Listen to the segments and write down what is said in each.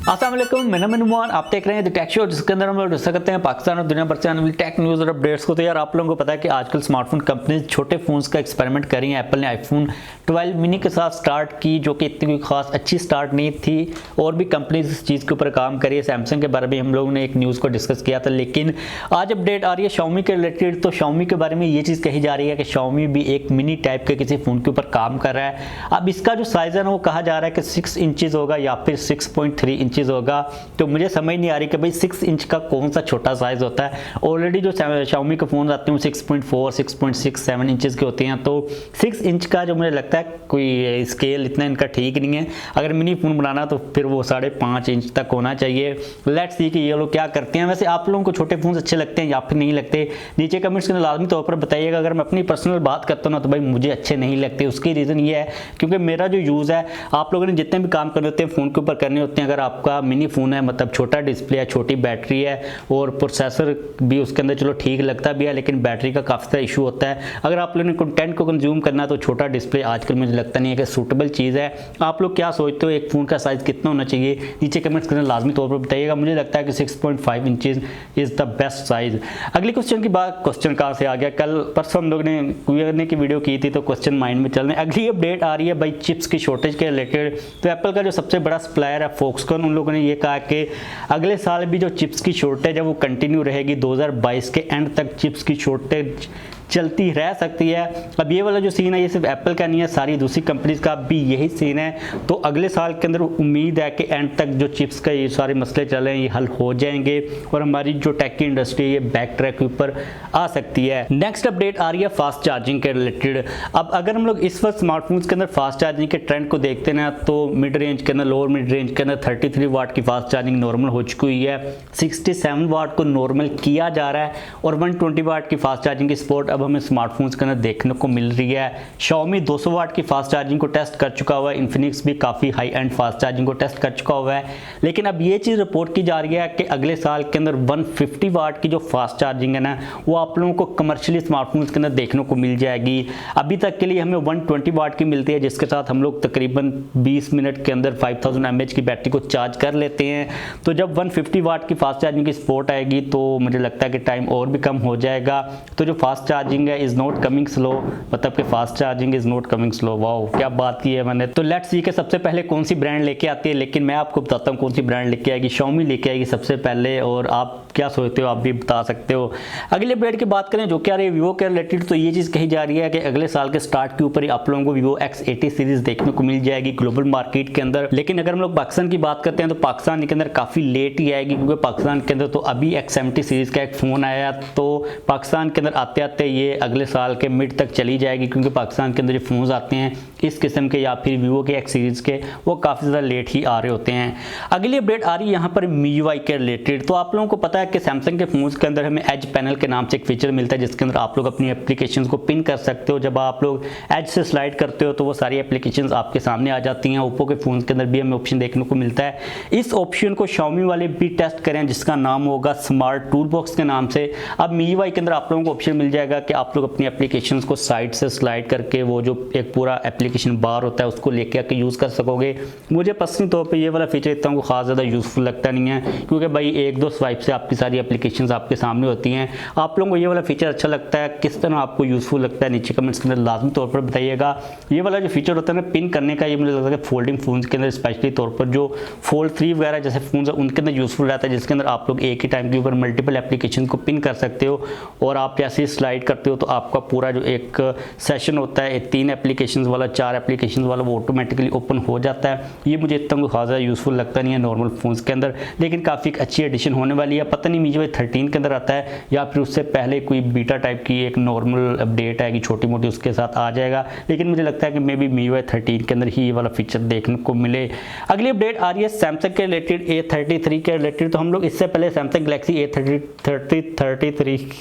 अस्सलाम वालेकुम, मेरा नाम नुमान। आप देख रहे हैं TechHoz, जिसके अंदर हम लोग डिस्कस करते हैं पाकिस्तान और दुनिया भर से आने वाली टेक न्यूज़ और अपडेट्स को। तो यार आप लोगों को पता है कि आजकल स्मार्टफोन कंपनीज छोटे फोन्स का एक्सपेरिमेंट कर रही हैं। एप्पल ने आईफोन 12 मिनी के साथ स्टार्ट की, जो कि इतनी कोई खास अच्छी स्टार्ट नहीं थी, और भी कंपनीज इस चीज़ के ऊपर काम करी है। सैमसंग के बारे में हम लोगों ने एक न्यूज़ को डिस्कस किया था, लेकिन आज अपडेट आ रही है Xiaomi के रिलेटेड। तो Xiaomi के बारे में ये चीज़ कही जा रही है कि Xiaomi भी एक मिनी टाइप के किसी फ़ोन के ऊपर काम कर रहा है। अब इसका जो साइज़ है ना, वो कहा जा रहा है कि 6 इंचज़ होगा या फिर 6.3 इंचज़ होगा। तो मुझे समझ नहीं आ रही कि भाई 6 इंच का कौन सा छोटा साइज़ होता है। ऑलरेडी जो Xiaomi के फ़ोन आते हैं वो 6.4, 6.6, 7 इंचज़ के होते हैं। तो 6 इंच का जो मुझे लगता है कोई स्केल इतना इनका ठीक नहीं है। अगर मिनी फ़ोन बनाना तो फिर वो 5.5 इंच तक होना चाहिए। लेट्स सी कि ये लोग क्या करते हैं। वैसे आप लोगों को छोटे फ़ोन अच्छे लगते हैं या फिर नहीं लगते, नीचे कमेंट्स में लाजमी तौर पर बताइएगा। अगर मैं अपनी पर्सनल बात करता हूँ ना, तो भाई मुझे अच्छे नहीं लगते। उसकी रीज़न ये है क्योंकि मेरा जो यूज़ है, आप लोगों ने जितने भी काम करने होते हैं फ़ोन के ऊपर करने होते हैं, अगर आपका मिनी फ़ोन है, मतलब छोटा डिस्प्ले है, छोटी बैटरी है, और प्रोसेसर भी उसके अंदर चलो ठीक लगता भी है, लेकिन बैटरी का काफ़ी सारा इशू होता है। अगर आप लोगों ने कंटेंट को कंज्यूम करना है तो छोटा डिस्प्ले आजकल मुझे लगता नहीं है कि सूटेबल चीज़ है। आप लोग क्या सोचते हो, एक फ़ोन का साइज़ कितना होना चाहिए? नीचे कमेंट्स करना लाजमी तौर पर बताइएगा। मुझे लगता है कि 6.5 inches is the best size. अगली क्वेश्चन की बात, क्वेश्चन कहाँ से आ गया, कल परसों हम लोग ने क्यूएनए की वीडियो की थी, तो क्वेश्चन माइंड में चल रहे हैं। अगली अपडेट आ रही है भाई चिप्स की शॉर्टेज के रिलेटेड। तो एप्पल का जो सबसे बड़ा सप्लायर है फॉक्सकॉन, उन लोगों ने ये कहा कि अगले साल भी जो चिप्स की शॉर्टेज है वो कंटिन्यू रहेगी। 2022 के एंड तक चिप्स की शॉर्टेज चलती रह सकती है। अब ये वाला जो सीन है, ये सिर्फ एप्पल का नहीं है, सारी दूसरी कंपनीज का भी यही सीन है। तो अगले साल के अंदर उम्मीद है कि एंड तक जो चिप्स का ये सारे मसले चल रहे हैं ये हल हो जाएंगे और हमारी जो टेक की इंडस्ट्री है ये बैक ट्रैक के ऊपर आ सकती है। नेक्स्ट अपडेट आ रही है फास्ट चार्जिंग के रिलेटेड। अब अगर हम लोग इस वक्त स्मार्टफोन्स के अंदर फास्ट चार्जिंग के ट्रेंड को देखते हैं तो मिड रेंज के अंदर, लोअर मिड रेंज के अंदर 33 वाट की फास्ट चार्जिंग नॉर्मल हो चुकी हुई है। 67 वाट को नॉर्मल किया जा रहा है और 120 वाट की फास्ट चार्जिंग की सपोर्ट अब हमें स्मार्टफोन्स के अंदर देखने को मिल रही है। Xiaomi 200 वाट की फास्ट चार्जिंग को टेस्ट कर चुका हुआ है। इन्फिनिक्स भी काफ़ी हाई एंड फास्ट चार्जिंग को टेस्ट कर चुका हुआ है। लेकिन अब ये चीज़ रिपोर्ट की जा रही है कि अगले साल के अंदर 150 वाट की जो फास्ट चार्जिंग है ना, वो आप लोगों को कमर्शियली स्मार्टफोन्स के अंदर देखने को मिल जाएगी। अभी तक के लिए हमें 120 वाट की मिलती है, जिसके साथ हम लोग तकरीबन 20 मिनट के अंदर 5000 mAh की बैटरी को चार्ज कर लेते हैं। तो जब 150 वाट की फास्ट चार्जिंग की सपोर्ट आएगी तो मुझे लगता है कि टाइम और भी कम हो जाएगा। तो जो फास्ट चार्जिंग है इज़ नॉट कमिंग स्लो, मतलब कि fast charging is not coming slow. Wow, क्या बात की है मैंने। तो लेट्स सी के सबसे पहले कौन सी ब्रांड लेके आती है, लेकिन मैं आपको बताता हूँ कौन सी ब्रांड लेके आएगी। Xiaomi लेके आएगी सबसे पहले, और आप क्या सोचते हो आप भी बता सकते हो। अगले अपडेट की बात करें जो क्या रही है वीवो के रिलेटेड, तो ये चीज़ कही जा रही है कि अगले साल के स्टार्ट के ऊपर ही आप लोगों को वीवो X80 सीरीज देखने को मिल जाएगी ग्लोबल मार्केट के अंदर। लेकिन अगर हम लोग पाकिस्तान की बात करते हैं तो पाकिस्तान के अंदर काफ़ी लेट ही आएगी, क्योंकि पाकिस्तान के अंदर तो अभी X70 सीरीज का एक फ़ोन आया, तो पाकिस्तान के अंदर आते आते ये अगले साल के मिड तक चली जाएगी, क्योंकि पाकिस्तान के अंदर जो फ़ोन्स आते हैं इस किस्म के या फिर वीवो के X सीरीज़ के, वो काफ़ी ज़्यादा लेट ही आ रहे होते हैं। अगली अपडेट आ रही है यहाँ पर MiUi के रिलेटेड। तो आप लोगों को पता है कि सैमसंग के फ़ोन्स के अंदर हमें एज पैनल के नाम से एक फीचर मिलता है, जिसके अंदर आप लोग अपनी एप्लीकेशंस को पिन कर सकते हो। जब आप लोग एज से स्लाइड करते हो तो वो सारी एप्लीकेशंस आपके सामने आ जाती हैं। ओप्पो के फ़ोन्स के अंदर भी हमें ऑप्शन देखने को मिलता है। इस ऑप्शन को Xiaomi वाले भी टेस्ट करें, जिसका नाम होगा स्मार्ट टूल बॉक्स के नाम से। अब MiUi के अंदर आप लोगों को ऑप्शन मिल जाएगा कि आप लोग अपनी एप्लीकेशंस को साइड से स्लाइड करके वो जो एक पूरा एप्लीकेशन बार होता है उसको लेके आके यूज़ कर सकोगे। मुझे पर्सनली तौर पे ये वाला फीचर इतना को खास ज़्यादा यूज़फुल लगता नहीं है, क्योंकि भाई 1-2 स्वाइप से आपकी सारी एप्लीकेशंस आपके सामने होती हैं। आप लोगों को ये वाला फीचर अच्छा लगता है, किस तरह आपको यूज़फुल लगता है, नीचे कमेंट्स के अंदर लाजमी तौर पर बताइएगा। ये वाला जो फीचर होता है ना पिन करने का, ये मुझे लगता है फोल्डिंग फ़ोन्स के अंदर स्पेशली तौर पर जो फोल्ड 3 वगैरह जैसे फ़ोन है उनके अंदर यूज़फुल रहता है, जिसके अंदर आप लोग एक ही टाइम के ऊपर मल्टीपल एप्लीकेशन को पिन कर सकते हो, और आप जैसे ही स्लाइड करते हो तो आपका पूरा जो एक सेशन होता है 3 एप्लीकेशन वाला, 4 एप्लीकेशन वाला, वो ऑटोमेटिकली ओपन हो जाता है। ये मुझे इतना खास ज़्यादा यूज़फुल लगता नहीं है नॉर्मल फ़ोन्स के अंदर, लेकिन काफ़ी अच्छी एडिशन होने वाली है। पता नहीं MiUi 13 के अंदर आता है या फिर उससे पहले कोई बीटा टाइप की एक नॉर्मल अपडेट आएगी छोटी मोटी, उसके साथ आ जाएगा। लेकिन मुझे लगता है कि मे बी MiUi 13 के अंदर ही ये वाला फीचर देखने को मिले। अगली अपडेट आ रही है सैमसंग के रिलेटेड A33 के रिलेटेड। तो हम लोग इससे पहले सैमसंग गैलेक्सी A33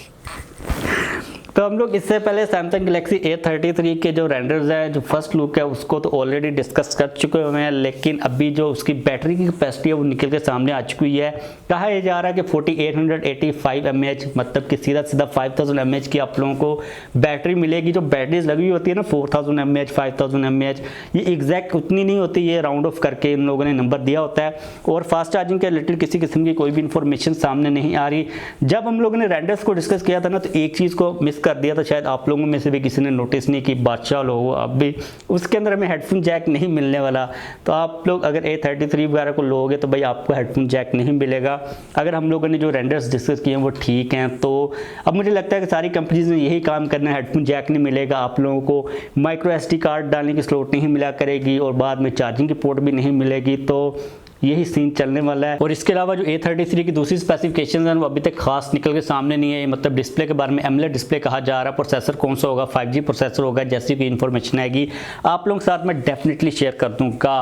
तो हम लोग इससे पहले सैमसंग गैलेक्सी A33 के जो रेंडर्स हैं, जो फर्स्ट लुक है उसको तो ऑलरेडी डिस्कस कर चुके हुए हैं, लेकिन अभी जो उसकी बैटरी की कैपेसिटी है वो निकल के सामने आ चुकी है। कहा यह जा रहा है कि 4885 mAh, मतलब कि सीधा 5000 mAh की आप लोगों को बैटरी मिलेगी। जो बैटरीज लगी हुई होती है ना 4000 mAh 5000 mAh, ये एग्जैक्ट उतनी नहीं होती, ये राउंड ऑफ करके इन लोगों ने नंबर दिया होता है। और फास्ट चार्जिंग के रिलेटेड किसी किस्म की कोई भी इंफॉर्मेशन सामने नहीं आ रही। जब हम लोगों ने रेंडर्स को डिस्कस किया था ना, तो एक चीज़ को मिस कर दिया था, शायद आप लोगों में से भी किसी ने नोटिस नहीं की, बादशाह लोगों अब भी उसके अंदर हमें हेडफोन जैक नहीं मिलने वाला। तो आप लोग अगर A33 वगैरह को लोगे तो भाई आपको हेडफोन जैक नहीं मिलेगा। अगर हम लोगों ने जो रेंडर्स डिस्कस किए हैं वो ठीक हैं, तो अब मुझे लगता है कि सारी कंपनीज ने यही काम करना है, हेडफोन जैक नहीं मिलेगा, आप लोगों को माइक्रो SD कार्ड डालने की स्लॉट नहीं मिला करेगी और बाद में चार्जिंग की पोर्ट भी नहीं मिलेगी। तो यही सीन चलने वाला है। और इसके अलावा जो A33 की दूसरी स्पेसिफिकेशन है वो अभी तक खास निकल के सामने नहीं है। मतलब डिस्प्ले के बारे में एमोलेड डिस्प्ले कहा जा रहा है, प्रोसेसर कौन सा होगा, 5G प्रोसेसर होगा, जैसी कोई इन्फॉर्मेशन आएगी आप लोगों के साथ मैं डेफिनेटली शेयर कर दूंगा।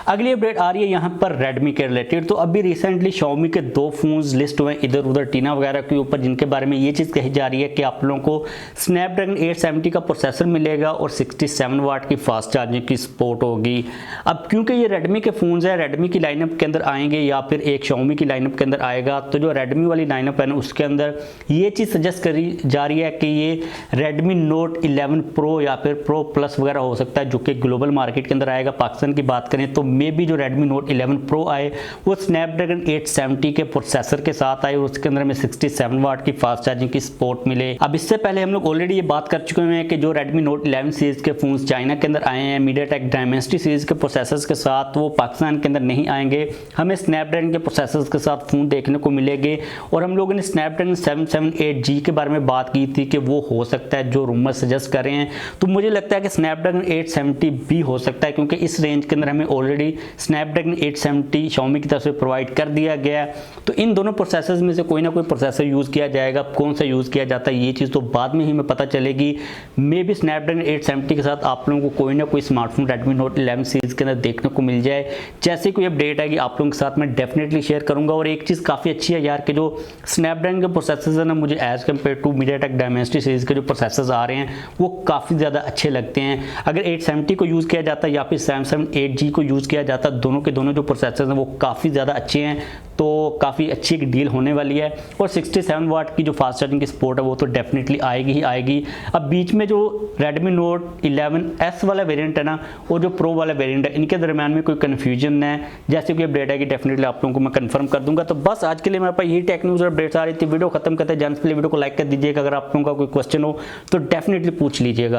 अगली अपडेट आ रही है यहाँ पर रेडमी के रिलेटेड। तो अभी रिसेंटली Xiaomi के 2 फोन्स लिस्ट हुए इधर उधर टीना वगैरह के ऊपर, जिनके बारे में ये चीज़ कही जा रही है कि आप लोगों को स्नैपड्रैगन 870 का प्रोसेसर मिलेगा और 67 वाट की फास्ट चार्जिंग की सपोर्ट होगी। अब क्योंकि ये रेडमी के फोन्स है, रेडमी की लाइनअप के अंदर आएंगे या फिर एक Xiaomi की लाइनअप के अंदर आएगा, तो जो रेडमी वाली लाइनअप है ना उसके अंदर ये चीज़ सजेस्ट करी जा रही है कि ये Redmi Note 11 Pro या फिर Pro Plus वगैरह हो सकता है, जो कि ग्लोबल मार्केट के अंदर आएगा। पाकिस्तान की बात करें तो मे बी जो Redmi Note 11 Pro आए वो स्नैपड्रैगन 870 के प्रोसेसर के साथ आए और उसके अंदर में 67 वाट की फास्ट चार्जिंग की सपोर्ट मिले। अब इससे पहले हम लोग ऑलरेडी ये बात कर चुके हैं कि जो Redmi Note 11 सीरीज के फोन चाइना के अंदर आए हैं MediaTek Dimensity सीरीज के प्रोसेसर्स के साथ, वो पाकिस्तान के अंदर नहीं आएंगे। हमें स्नैपड्रैगन के प्रोसेसर्स के साथ फ़ोन देखने को मिलेंगे। और हम लोगों ने स्नैपड्रैगन 778G के बारे में बात की थी कि वो हो सकता है, जो रूमर सजेस्ट कर रहे हैं। तो मुझे लगता है कि स्नैपड्रैगन 870 भी हो सकता है, क्योंकि इस रेंज के अंदर हमें ऑलरेडी स्नैपड्रैगन 870 Xiaomi की तरफ से प्रोवाइड कर दिया गया है। तो इन दोनों प्रोसेसर्स में से कोई ना कोई प्रोसेसर यूज़ किया जाएगा। कौन सा यूज़ किया जाता है ये चीज़ तो बाद में ही हमें पता चलेगी। मे भी स्नैपड्रैगन 870 के साथ आप लोगों को कोई ना कोई स्मार्टफोन Redmi Note 11 सीरीज के अंदर देखने को मिल जाए। जैसे कोई अपडेट आएगी आप लोगों के साथ मैं डेफिनेटली शेयर करूंगा। और एक चीज़ काफ़ी अच्छी है यार कि जो स्नैपड्रैगन के प्रोसेसर्स है ना, मुझे as compare to MediaTek Dimensity series के जो प्रोसेसर्स आ रहे हैं वो काफ़ी ज़्यादा अच्छे लगते हैं। अगर 870 को यूज़ किया जाता है या फिर 778G को यूज़ किया जाता है, दोनों के दोनों जो प्रोसेसर्स हैं वो काफ़ी ज़्यादा अच्छे हैं। तो काफ़ी अच्छी एक डील होने वाली है। और 67 वाट की जो फास्ट चार्जिंग की सपोर्ट है वो तो डेफिनेटली आएगी ही आएगी। अब बीच में जो Redmi Note 11S वाला वेरिएंट है ना और जो प्रो वाला वेरिएंट है, इनके दरमियान में कोई कन्फ्यूजन है। जैसे कोई अपडेट आएगी डेफिनेटली आप लोगों को मैं कंफर्म कर दूंगा। तो बस आज के लिए मेरे पास यही टेक न्यूज़ और अपडेट्स आ रही थी। वीडियो खत्म करते हैं, जाने से पहले वीडियो को लाइक कर दीजिएगा। अगर आप लोगों का कोई क्वेश्चन हो तो डेफिनेटली पूछ लीजिएगा।